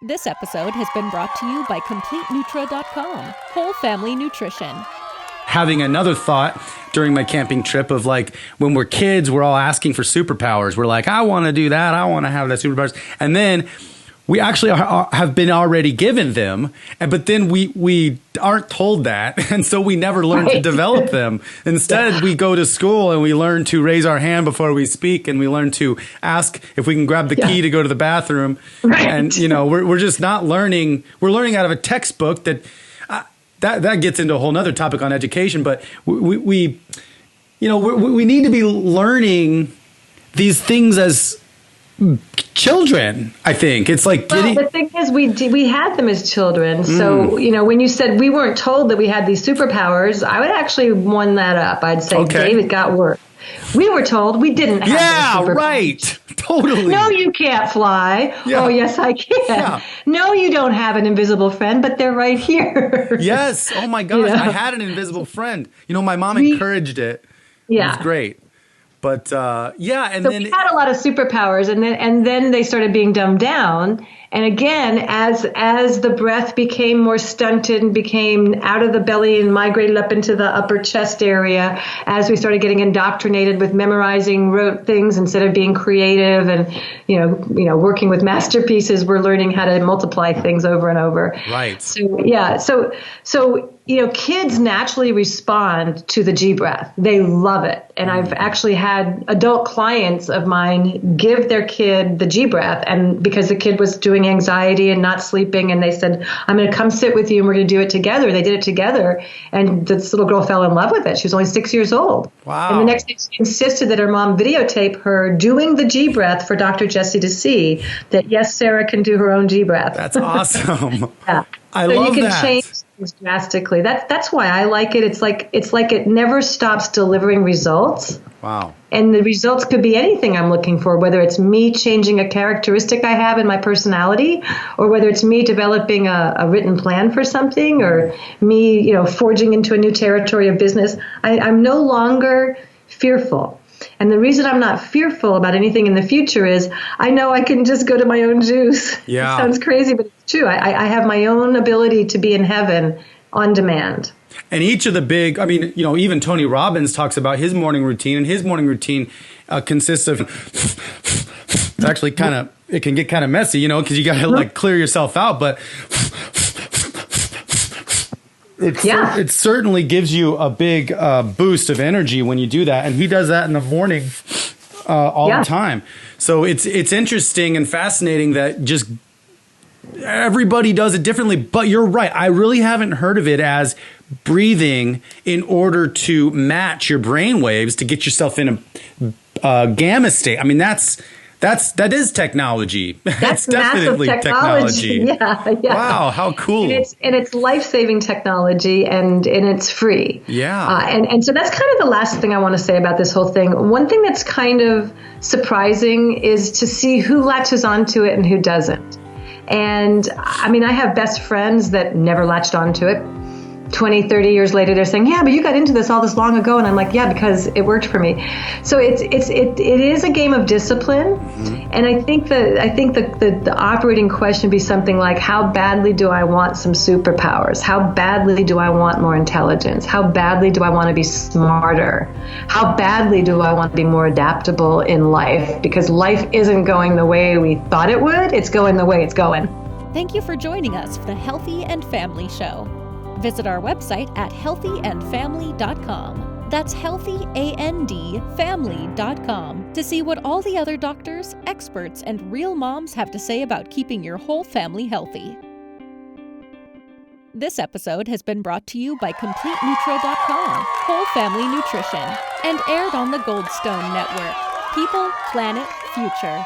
This episode has been brought to you by CompleteNutra.com, whole family nutrition. Having another thought during my camping trip of like, when we're kids, we're all asking for superpowers. We're like, I want to do that. I want to have that superpowers. And then we actually have been already given them, but then we aren't told that. And so we never learn to develop them. Instead, we go to school and we learn to raise our hand before we speak. And we learn to ask if we can grab the key to go to the bathroom. Right. And, you know, we're just not learning. We're learning out of a textbook that gets into a whole nother topic on education. But we need to be learning these things as children. I think it's like the thing is we had them as children. So when you said we weren't told that we had these superpowers, I would actually one that up. I'd say David got worse. We were told we didn't have those superpowers. Right. Totally. No, you can't fly. Yeah. Oh, yes, I can. Yeah. No, you don't have an invisible friend, but they're right here. Yes. Oh my gosh, I had an invisible friend. My mom encouraged it. Yeah. It was great. But and so then we had a lot of superpowers, and then they started being dumbed down. And again, as the breath became more stunted and became out of the belly and migrated up into the upper chest area, as we started getting indoctrinated with memorizing rote things instead of being creative and working with masterpieces, we're learning how to multiply things over and over. Right. So kids naturally respond to the G breath. They love it. And I've actually had adult clients of mine give their kid the G breath, and because the kid was doing anxiety and not sleeping, and they said, I'm going to come sit with you and we're going to do it together. They did it together, and this little girl fell in love with it. She was only 6 years old. Wow. And the next day she insisted that her mom videotape her doing the G breath for Dr. Jesse to see that, yes, Sarah can do her own G breath. That's awesome. Yeah. I love that. So you can change things drastically. That's why I like it. It's like it never stops delivering results. Wow. And the results could be anything I'm looking for, whether it's me changing a characteristic I have in my personality, or whether it's me developing a written plan for something, or me, forging into a new territory of business. I'm no longer fearful. And the reason I'm not fearful about anything in the future is I know I can just go to my own juice. Yeah. It sounds crazy, but it's true. I have my own ability to be in heaven on demand. And each of the big, even Tony Robbins talks about his morning routine, and his morning routine consists of, it's actually it can get kind of messy, because you got to clear yourself out, but it certainly gives you a big boost of energy when you do that. And he does that in the morning all the time. So it's interesting and fascinating that just everybody does it differently. But you're right. I really haven't heard of it as breathing in order to match your brain waves to get yourself in a gamma state. I mean, that is technology. That's definitely technology. Yeah. Wow, how cool. And it's life-saving technology, and it's free. Yeah. And so that's kind of the last thing I want to say about this whole thing. One thing that's kind of surprising is to see who latches onto it and who doesn't. And I have best friends that never latched onto it. 20, 30 years later, they're saying, yeah, but you got into this all this long ago. And I'm like, yeah, because it worked for me. So it is a game of discipline. Mm-hmm. And I think the operating question would be something like, how badly do I want some superpowers? How badly do I want more intelligence? How badly do I want to be smarter? How badly do I want to be more adaptable in life? Because life isn't going the way we thought it would. It's going the way it's going. Thank you for joining us for the Healthy and Family Show. Visit our website at healthyandfamily.com. That's healthyandfamily.com to see what all the other doctors, experts, and real moms have to say about keeping your whole family healthy. This episode has been brought to you by CompleteNutra.com, whole family nutrition, and aired on the Goldstone Network. People, planet, future.